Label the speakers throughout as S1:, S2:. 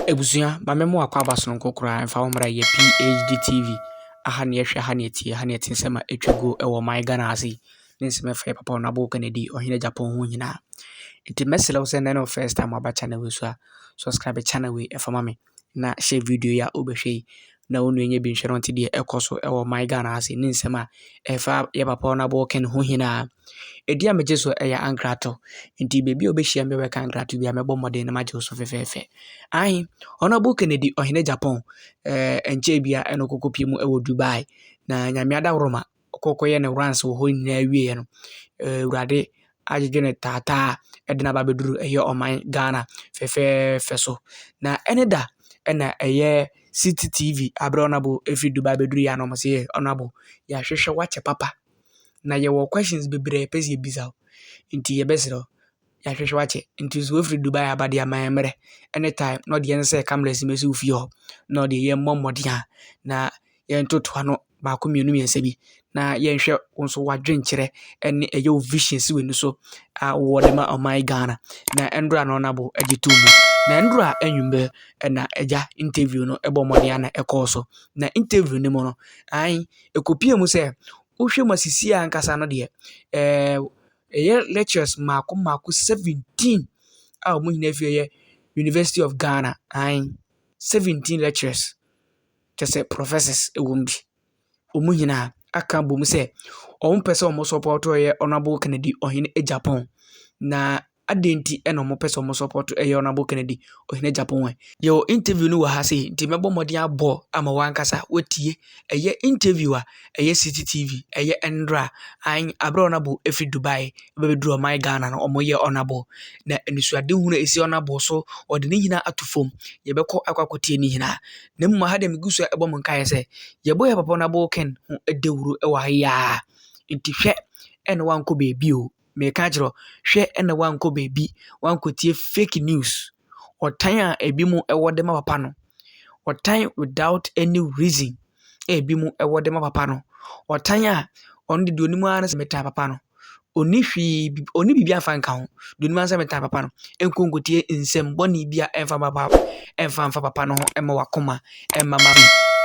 S1: Ebusuya ba memo akwa abaso nkokora mfa homra ye PhD TV aha ne yehwe aha ne tie aha ne tinsema etwago e wo my Ghana ase ne nsema fa papa na bo Kennedy Ohene Agyapong ho nyina enti mesele wo send no first time aba channel we so subscribe channel we e fama me na share video ya obehwe na wonu enye bi nhwere onte de ekoso e wo my Ghana ase ne nsema e fa ye papa na bo Ken ho nyina edi ameje so e ya ankrato enti bebi obehia me we kan ankrato bi amebo modern na maje so fefefe ai Honorable Kennedy Ohene Agyapong enche bia eno kokopie mu ewo Dubai na nyame adawroma kokoye ne runs wo ho nyina wie no urade agegene tata edina ba beduru eye oman Ghana fefefe so na eneda ena eye Citi TV abra Honorable efi Dubai beduru ya no mo se Honorable ya hwehwe wache papa na ye wo questions bebre pese ebisa nti ye besiro ya hwehwe wache nti so free Dubai abade amamre anytime no de yense cameras mesi ufi ho no de ye momodia na ye ntotoa no ba ko mienu miense bi na ye nhwe wonso wadwenkyere ene eye vision si wenu so a wo de ma my Ghana na endra no Honorable agitumu na endra anwumbe na eja interview no ebo modia na ekoso na interview ne mo no ai ekopie mu se wohwe masisi ankasa no de lectures mako 17 a omo hina fie University of Ghana 17 lectures just professors ewumbi omo hina aka bom se omo pese omo support Honorable Kennedy Ohene Agyapong na adenti eno omo pese omo support Honorable Kennedy Ohene Agyapong yo interview no wa ha se nti mebo modin abo ama wankasa wetie interviewer Citi TV Endra abra Honorable efi Dubai beduru my Ghana na omo ye Honorable na enisuade hunu esi Honorable so ode ne hina atufom ye beko akwakotie ne hina na mma ha de miguso ebo monkae se ye boye papa Honorable Ken ho edewuru e wa ya nti hwe ene wanko bebi o me ka jiro hwe ene wanko bebi wanko tie fake news otan a ebi mu ewo de ma papa no otan without any reason ebi mu ewo de ma papa no otan a on de onimu ara se meta papa no oni bibia fa nka ho de onimu ara meta papa no enkonkotie nsem boni bia enfa papa no ho ema wakoma ema ma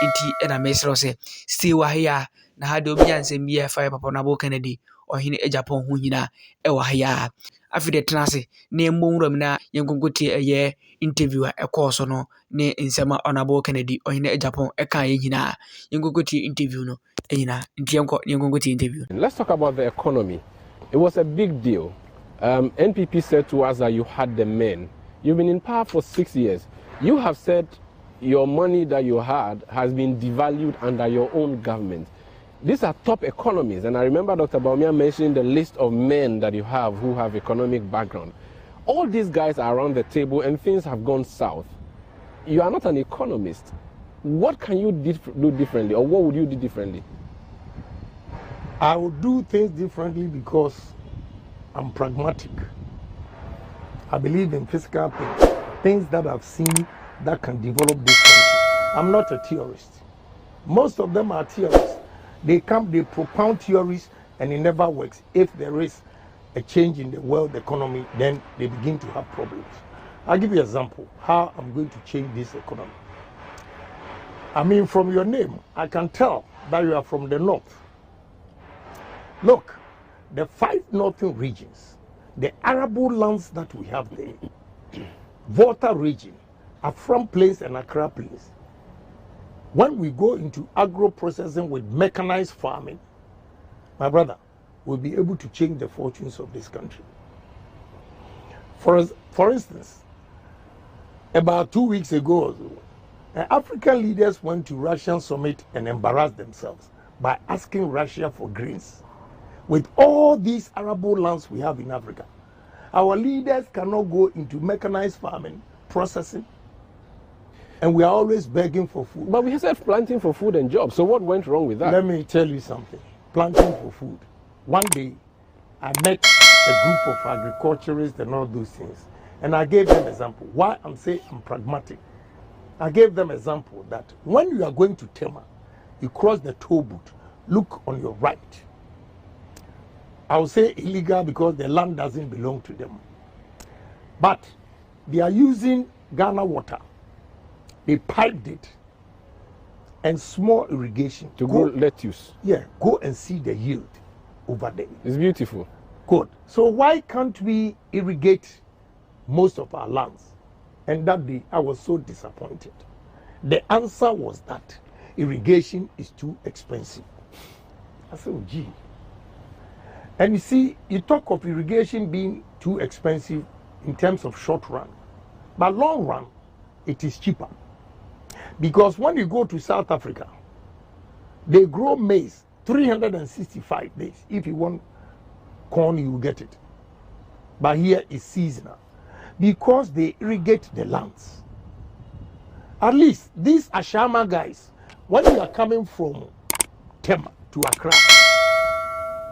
S1: nti ena mesro se stay wa hia na ha de obi ansem bia fa papa na bo Kennedy Ohene Agyapong ho nyina e wa hia afide tenase na emmowuram na yenkonkotie eye interviewer ekoso no ne nsema Honorable Kennedy Ohene Agyapong eka ye nyina yenkonkotie interview no nyina nti yenkonkotie interview.
S2: Let's talk about the economy. It was a big deal. NPP said to us that you had the men. You've been in power for 6 years. You have said your money that you had has been devalued under your own government. These are top economies, and I remember Dr. Baumia mentioning the list of men that you have who have economic background. All these guys are around the table and things have gone south. You are not an economist. What can you do differently, or what would you do differently?
S3: I would do things differently because I'm pragmatic. I believe in physical things that I've seen that can develop this country. I'm not a theorist. Most of them are theorists. They propound theories and it never works. If there is a change in the world economy, then they begin to have problems. I'll give you an example how I'm going to change this economy. I mean, from your name, I can tell that you are from the north. Look, the 5 northern regions, the arable lands that we have there, Volta region, Afram Plains and Accra Plains. When we go into agro-processing with mechanized farming, my brother, we'll be able to change the fortunes of this country. For instance, about 2 weeks ago, African leaders went to Russian summit and embarrassed themselves by asking Russia for grains. With all these arable lands we have in Africa, our leaders cannot go into mechanized farming, processing, and we are always begging for food.
S2: But we said planting for food and jobs. So what went wrong with that?
S3: Let me tell you something. Planting for food. One day, I met a group of agriculturists and all those things. And I gave them an example. Why I'm saying I'm pragmatic. I gave them an example that when you are going to Tema, you cross the toll booth, look on your right. I will say illegal because the land doesn't belong to them. But they are using Ghana water They piped it. And small irrigation.
S2: To grow lettuce.
S3: Yeah, go and see the yield over there.
S2: It's beautiful.
S3: Good. So why can't we irrigate most of our lands? And that day I was so disappointed. The answer was that irrigation is too expensive. I said, oh, gee. And you see, you talk of irrigation being too expensive in terms of short run, but long run, it is cheaper. Because when you go to South Africa, they grow maize 365 days. If you want corn, you will get it. But here it's seasonal. Because they irrigate the lands. At least these Ashama guys, when you are coming from Tema to Accra,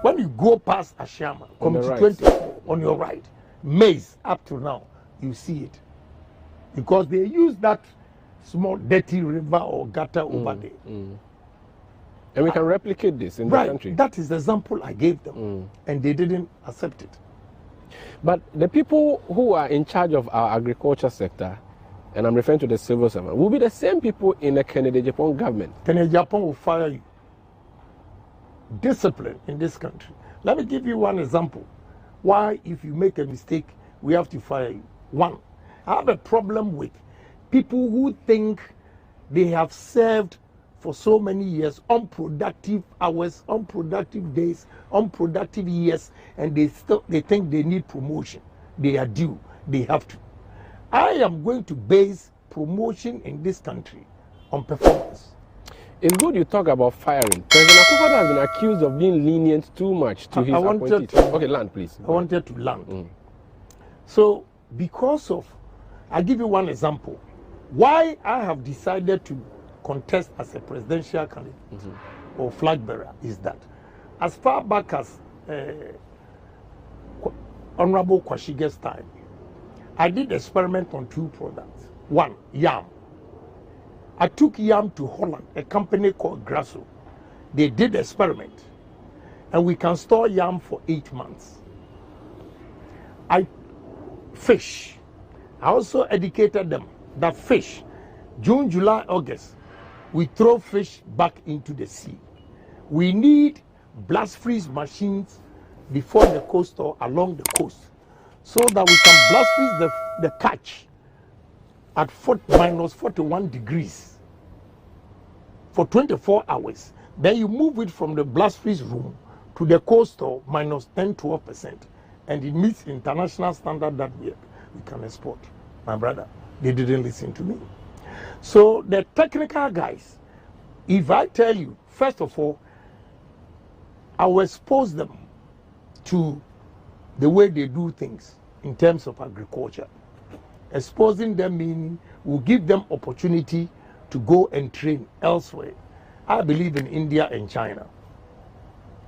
S3: when you go past Ashama, come to 24 on your right, maize up to now, you see it. Because they use that small dirty river or gutter over there.
S2: And we can replicate this in the country.
S3: That is the example I gave them. And they didn't accept it.
S2: But the people who are in charge of our agriculture sector, and I'm referring to the civil servant, will be the same people in the Kennedy Agyapong government.
S3: Kennedy Agyapong will fire you. Discipline in this country. Let me give you one example. Why, if you make a mistake, we have to fire you. One, I have a problem with people who think they have served for so many years, unproductive hours, unproductive days, unproductive years, and they think they need promotion. They are due. They have to. I am going to base promotion in this country on performance.
S2: It's good you talk about firing. President Akufo-Addo has been accused of being lenient too much to his appointees. Okay, land, please.
S3: I wanted to land. So, because of, I'll give you one example. Why I have decided to contest as a presidential candidate or flag bearer is that as far back as Honorable Kwashige's time, I did experiment on two products. One, yam. I took yam to Holland, a company called Grasso. They did experiment, and we can store yam for 8 months. Fish. I also educated them that fish, June, July, August, we throw fish back into the sea. We need blast freeze machines before the coast or along the coast, so that we can blast freeze the catch at minus 41 degrees for 24 hours. Then you move it from the blast freeze room to the coastal minus 10-12%, and it meets international standard that we can export. My brother, they didn't listen to me. So the technical guys, if I tell you, first of all, I will expose them to the way they do things in terms of agriculture. Exposing them meaning will give them opportunity to go and train elsewhere. I believe in India and China.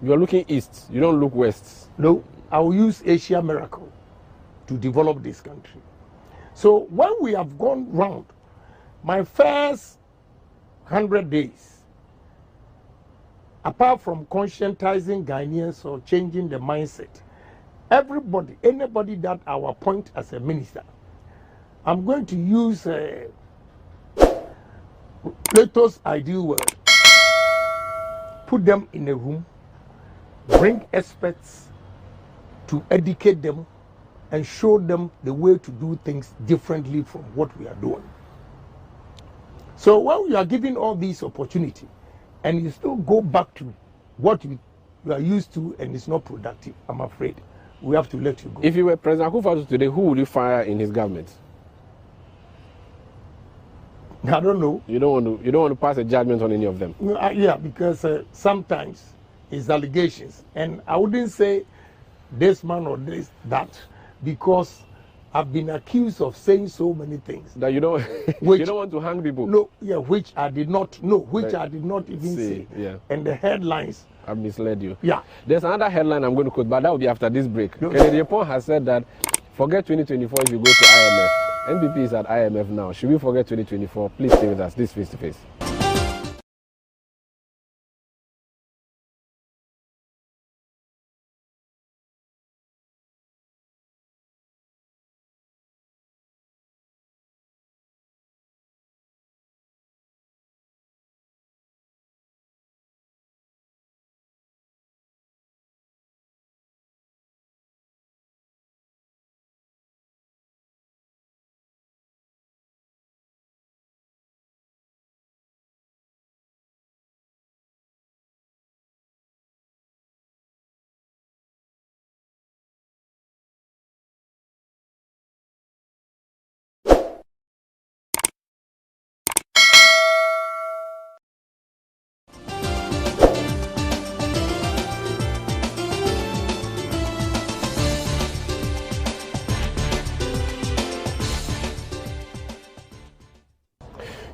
S2: You are looking east, you don't look west.
S3: No, I will use Asia Miracle to develop this country. So when we have gone round, my first 100 days, apart from conscientizing Ghanaians or changing the mindset, everybody, anybody that I will appoint as a minister, I'm going to use Plato's ideal world, put them in a room, bring experts to educate them and show them the way to do things differently from what we are doing. So when we are given all these opportunity and you still go back to what you are used to and it's not productive, I'm afraid we have to let you go.
S2: If you were President Akufo-Addo today, who would you fire in his government?
S3: I don't know.
S2: You don't want to pass a judgment on any of them.
S3: Yeah, because sometimes it's allegations, and I wouldn't say this man or that, because I've been accused of saying so many things
S2: that you don't you don't want to hang people.
S3: No, yeah, which I did not know, which I did not even say.
S2: Yeah.
S3: And the headlines
S2: have misled you.
S3: Yeah.
S2: There's another headline I'm going to quote, but that will be after this break. Kennedy Agyapong has said that forget 2024 if you go to IMF. NPP is at IMF now. Should we forget 2024? Please stay with us. This Face to Face.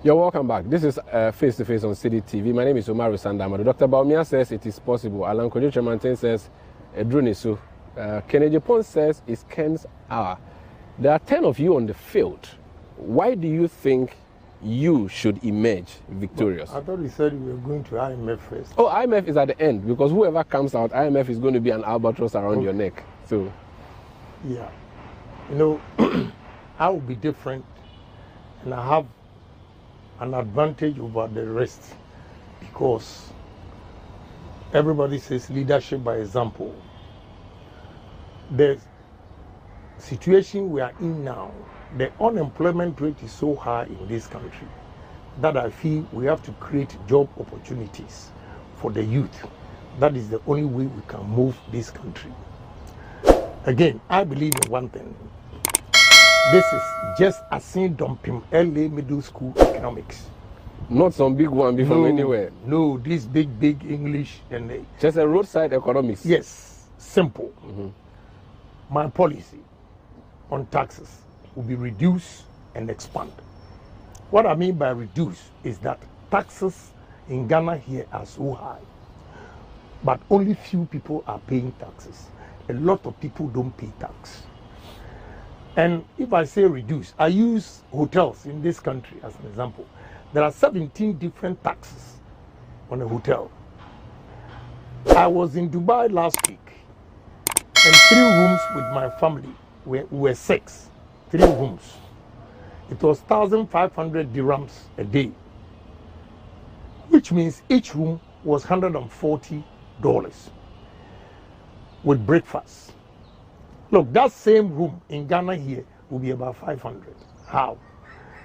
S2: You're welcome back. This is Face to Face on Citi TV. My name is Umaru Sandamado. Dr. Baumia says it is possible. Alan Kojo Tremantin says Drunisu. Kennedy Agyapong says it's Ken's hour. There are 10 of you on the field. Why do you think you should emerge victorious?
S3: I thought you said we were going to IMF first.
S2: Oh, IMF is at the end, because whoever comes out, IMF is going to be an albatross around your neck. So,
S3: yeah, you know, I will be different, and I have an advantage over the rest, because everybody says leadership by example. The situation we are in now, the unemployment rate is so high in this country that I feel we have to create job opportunities for the youth. That is the only way we can move this country. Again, I believe in one thing. This is just a scene dumping LA middle school economics.
S2: not some big one from anywhere.
S3: No, this big English and
S2: just a roadside economics.
S3: Yes, simple. My policy on taxes will be reduce and expand. What I mean by reduce is that taxes in Ghana here are so high, but only few people are paying taxes. A lot of people don't pay tax. And if I say reduce, I use hotels in this country as an example. There are 17 different taxes on a hotel. I was in Dubai last week, and 3 rooms with my family were 6. 3 rooms. It was 1,500 dirhams a day, which means each room was $140 with breakfast. Look, that same room in Ghana here will be about 500. How?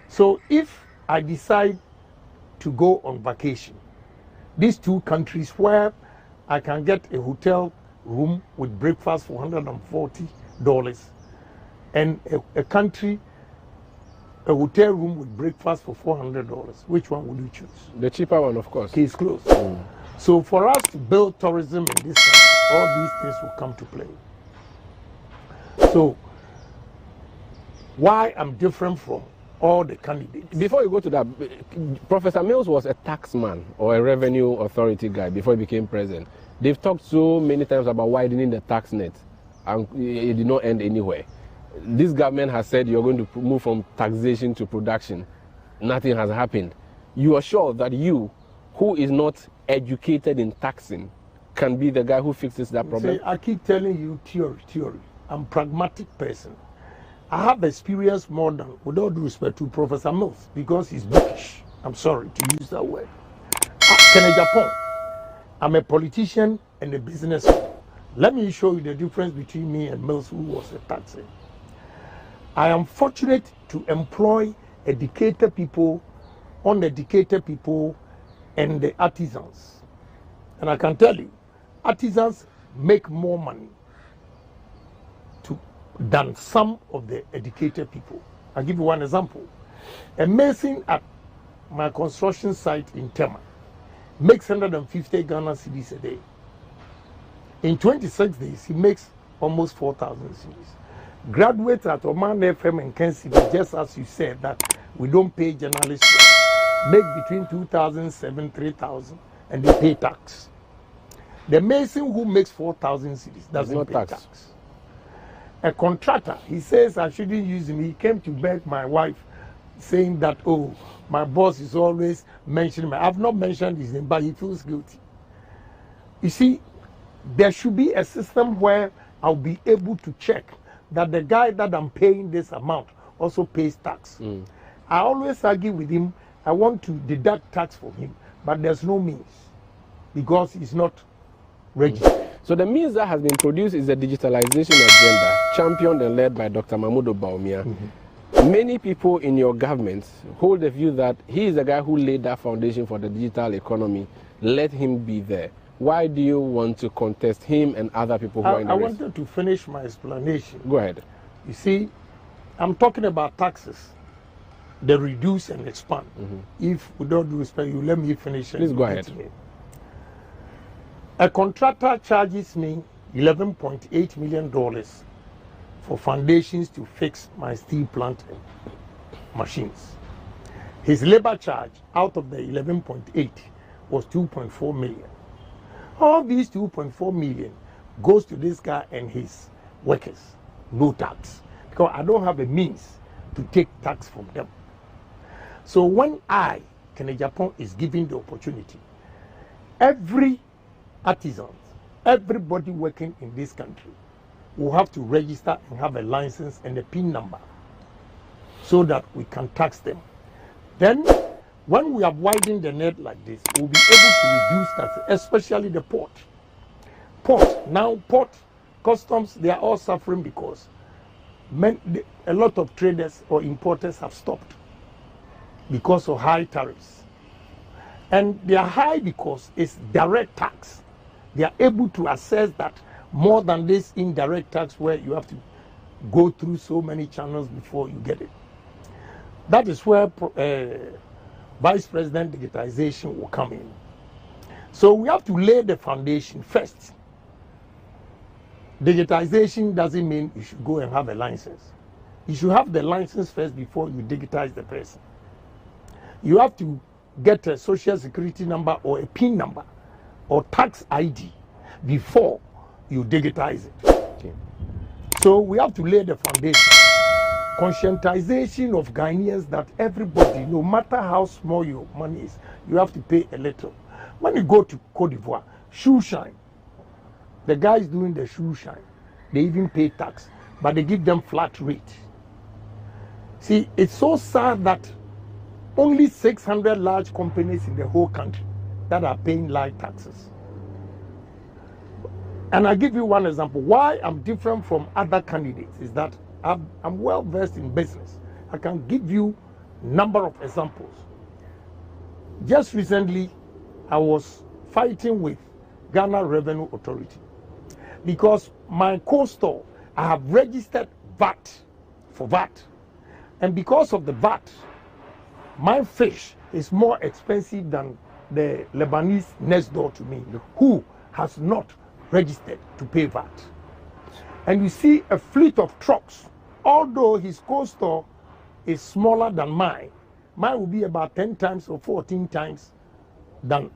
S3: So if I decide to go on vacation, these 2 countries where I can get a hotel room with breakfast for $140 and a country, a hotel room with breakfast for $400, which one would you choose?
S2: The cheaper one, of course.
S3: Case closed. So for us to build tourism in this country, all these things will come to play. So why I'm different from all the candidates?
S2: Before you go to that, Professor Mills was a taxman or a revenue authority guy before he became president. They've talked so many times about widening the tax net, and it did not end anywhere. This government has said you're going to move from taxation to production. Nothing has happened. You are sure that you, who is not educated in taxing, can be the guy who fixes that problem?
S3: See, I keep telling you theory. I'm a pragmatic person. I have experience more than, with all due respect to Professor Mills, because he's bookish. I'm sorry to use that word. Kennedy Agyapong. I'm a politician and a businessman. Let me show you the difference between me and Mills, who was a taxer. I am fortunate to employ educated people, uneducated people, and the artisans. And I can tell you, artisans make more money than some of the educated people. I'll give you one example. A mason at my construction site in Tema makes 150 Ghana cedis a day. In 26 days, he makes almost 4,000 cedis. Graduates at Oman FM and Ken City, just as you said, that we don't pay journalists, make between 2,007, 3,000, and they pay tax. The mason who makes 4,000 cedis doesn't pay tax. A contractor, he says I shouldn't use him. He came to beg my wife, saying that, oh, my boss is always mentioning me. I've not mentioned his name, but he feels guilty. You see, there should be a system where I'll be able to check that the guy that I'm paying this amount also pays tax. I always argue with him. I want to deduct tax from him, but there's no means because he's not registered.
S2: So the means that has been produced is the digitalization agenda, championed and led by Dr. Mahmoud Baumia. Many people in your government hold the view that he is the guy who laid that foundation for the digital economy. Let him be there. Why do you want to contest him and other people who are in the race?
S3: I wanted to finish my explanation.
S2: Go ahead.
S3: You see, I'm talking about taxes, the reduce and expand. If, with all due respect, you let me finish.
S2: Please go ahead.
S3: A contractor charges me $11.8 million for foundations to fix my steel plant machines. His labor charge out of the 11.8 was 2.4 million. All these 2.4 million goes to this guy and his workers, no tax, because I don't have a means to take tax from them. So when Kennedy Agyapong, is given the opportunity, every artisan, everybody working in this country will have to register and have a license and a PIN number so that we can tax them. Then, when we have widened the net like this, we'll be able to reduce taxes, especially the port. Port, customs, they are all suffering because a lot of traders or importers have stopped because of high tariffs. And they are high because it's direct tax. They are able to assess that more than this indirect tax where you have to go through so many channels before you get it. That is where Vice President digitalization will come in. So we have to lay the foundation first. Digitization doesn't mean you should go and have a license. You should have the license first before you digitize the person. You have to get a social security number or a PIN number or tax ID before you digitize it.
S2: Okay.
S3: So we have to lay the foundation. Conscientization of Ghanaians that everybody, no matter how small your money is, you have to pay a little. When you go to Cote d'Ivoire, shoe shine, the guys doing the shoe shine, they even pay tax, but they give them flat rate. See, it's so sad that only 600 large companies in the whole country that are paying light taxes. And I'll give you one example. Why I'm different from other candidates is that I'm well versed in business. I can give you a number of examples. Just recently, I was fighting with Ghana Revenue Authority because my co-store, I have registered VAT for VAT. And because of the VAT, my fish is more expensive than the Lebanese next door to me, who has not registered to pay VAT. And you see a fleet of trucks, although his co-store is smaller than mine will be about 10 times or 14 times than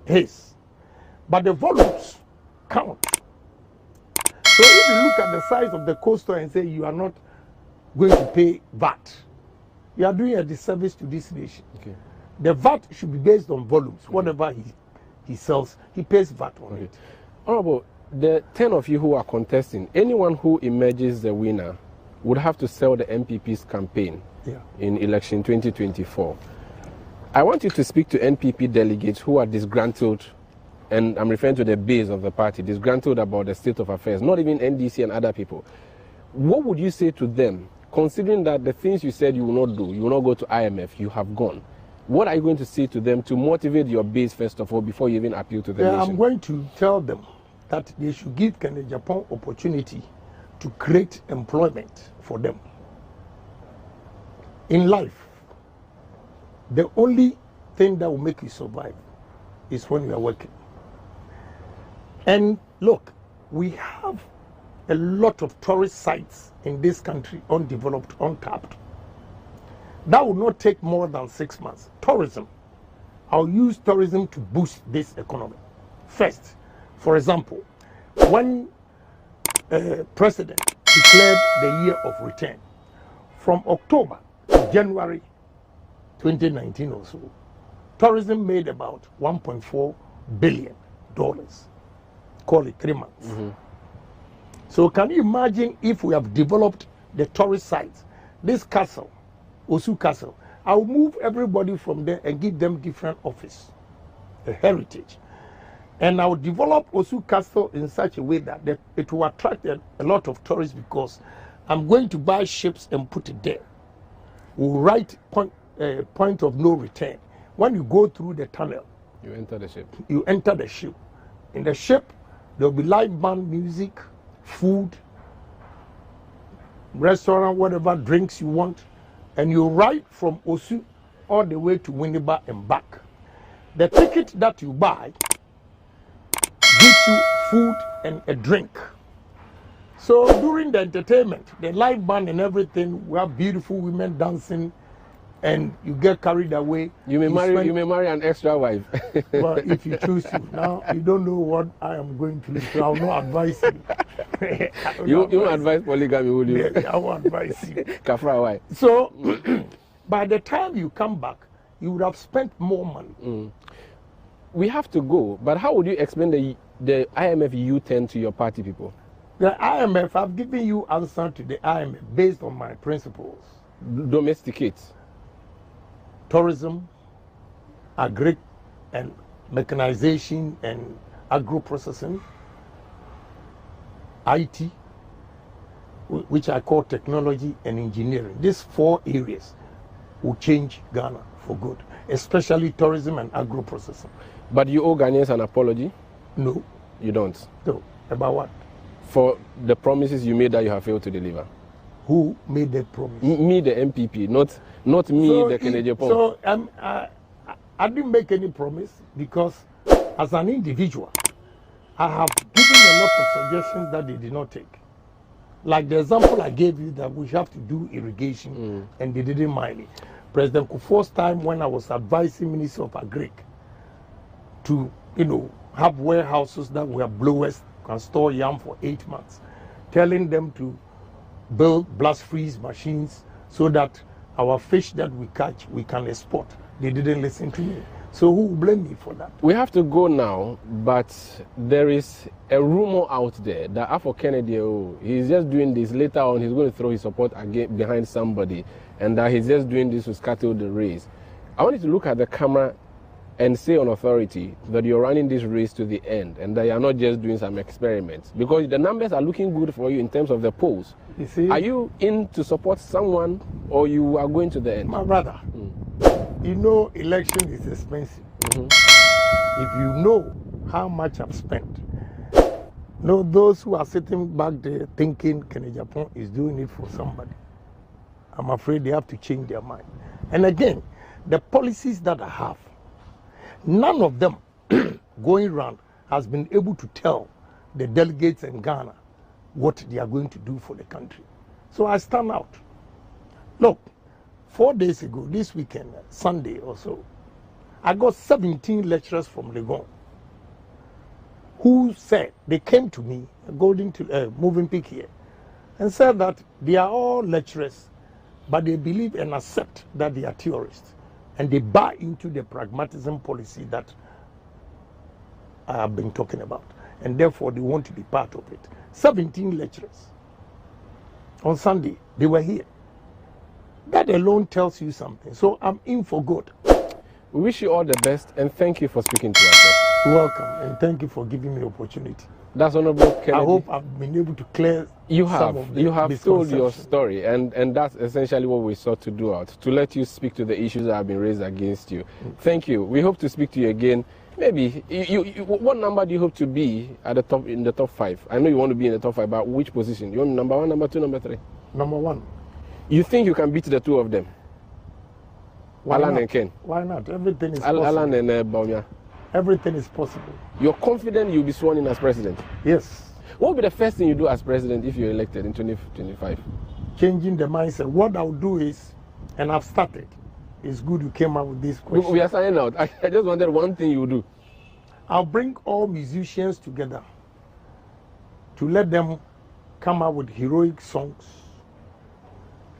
S3: his. But the volumes count. So if you look at the size of the co-store and say you are not going to pay VAT, you are doing a disservice to this nation.
S2: Okay.
S3: The VAT should be based on volumes. Whatever he sells, he pays VAT on it.
S2: Honorable, the 10 of you who are contesting, anyone who emerges the winner would have to sell the NPP's campaign in election 2024. I want you to speak to NPP delegates who are disgruntled, and I'm referring to the base of the party, disgruntled about the state of affairs, not even NDC and other people. What would you say to them, considering that the things you said you will not do, you will not go to IMF, you have gone? What are you going to say to them to motivate your base, first of all, before you even appeal to the nation?
S3: I'm going to tell them that they should give Kennedy Agyapong opportunity to create employment for them. In life, the only thing that will make you survive is when you are working. And look, we have a lot of tourist sites in this country, undeveloped, untapped. That will not take more than 6 months. Tourism. I'll use tourism to boost this economy. First, for example, when President declared the year of return, from October to January 2019 or so, tourism made about $1.4 billion. Call it 3 months. Mm-hmm. So can you imagine if we have developed the tourist sites, this castle, Osu Castle, I'll move everybody from there and give them different office, a heritage. And I'll develop Osu Castle in such a way that it will attract a lot of tourists because I'm going to buy ships and put it there. We'll write point of no return. When you go through the tunnel,
S2: you enter the ship.
S3: You enter the ship. In the ship, there will be live band music, food, restaurant, whatever drinks you want. And you ride from Osu all the way to Winneba and back. The ticket that you buy gives you food and a drink. So during the entertainment, the live band and everything, we have beautiful women dancing and you get carried away.
S2: You may marry an extra wife.
S3: Well, if you choose to. Now you don't know what I am going to do, so I will not advise you.
S2: You won't advise polygamy, will you?
S3: Yeah, I won't advise you.
S2: Kafra, why?
S3: So by the time you come back, you would have spent more money.
S2: We have to go, but how would you explain the IMF U-turn to your party people?
S3: The IMF, I've given you answer to the IMF based on my principles.
S2: Domesticate.
S3: Tourism, agri and mechanization and agro-processing, IT, which I call technology and engineering. These 4 areas will change Ghana for good, especially tourism and agro-processing.
S2: But you owe Ghanaians an apology?
S3: No.
S2: You don't?
S3: No. About what?
S2: For the promises you made that you have failed to deliver.
S3: Who made that promise?
S2: Me, the MPP, not me,
S3: so
S2: the Kennedy Agyapong.
S3: So I didn't make any promise because as an individual, I have given a lot of suggestions that they did not take. Like the example I gave you that we have to do irrigation and they didn't mind it. President Kufuor's time when I was advising Minister of Agri to, have warehouses that were blowers, can store yam for 8 months, telling them to build blast freeze machines so that our fish that we catch, we can export. They didn't listen to me. So who will blame me for that?
S2: We have to go now, but there is a rumor out there that Afo Kennedy, he's just doing this. Later on, he's going to throw his support again behind somebody, and that he's just doing this to scuttle the race. I want you to look at the camera and say on authority that you're running this race to the end and that you're not just doing some experiments, because the numbers are looking good for you in terms of the polls.
S3: You see,
S2: are you in to support someone or you are going to the end?
S3: My brother, election is expensive. If you know how much I've spent, those who are sitting back there thinking Kennedy Agyapong is doing it for somebody, I'm afraid they have to change their mind. And again, the policies that I have, none of them going around has been able to tell the delegates in Ghana what they are going to do for the country. So I stand out. Look, 4 days ago, this weekend, Sunday or so, I got 17 lecturers from Legon who said, they came to me, moving peak here, and said that they are all lecturers, but they believe and accept that they are theorists. And they buy into the pragmatism policy that I have been talking about. And therefore, they want to be part of it. 17 lecturers. On Sunday, they were here. That alone tells you something. So I'm in for good.
S2: We wish you all the best and thank you for speaking to us.
S3: You're welcome, and thank you for giving me the opportunity.
S2: That's Honorable Kennedy.
S3: I hope I've been able to clear some of the
S2: You have told your story, and that's essentially what we sought to do out, to let you speak to the issues that have been raised against you. Thank you. We hope to speak to you again. Maybe, what number do you hope to be at the top, in the top 5? I know you want to be in the top 5, but which position? You want number 1, number 2, number 3?
S3: Number 1.
S2: You think you can beat the 2 of them? Alan and Ken?
S3: Why not? Everything is possible.
S2: Alan and Baumia?
S3: Everything is possible.
S2: You're confident you'll be sworn in as president?
S3: Yes.
S2: What will be the first thing you do as president if you're elected in 2025?
S3: Changing the mindset. What I'll do is, and I've started, it's good you came up with this question.
S2: We are signing out. I just wanted one thing you do.
S3: I'll bring all musicians together to let them come up with heroic songs,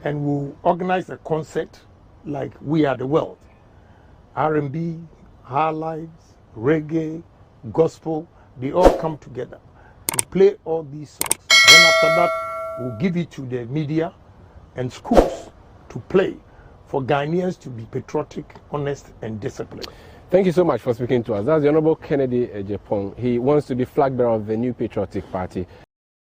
S3: and we'll organize a concert like We Are the World. R&B, high lives, reggae, gospel, they all come together to play all these songs. Then after that, we'll give it to the media and schools to play for Ghanaians to be patriotic, honest, and disciplined.
S2: Thank you so much for speaking to us. That's the Honorable Kennedy Agyapong. He wants to be flag bearer of the new Patriotic Party.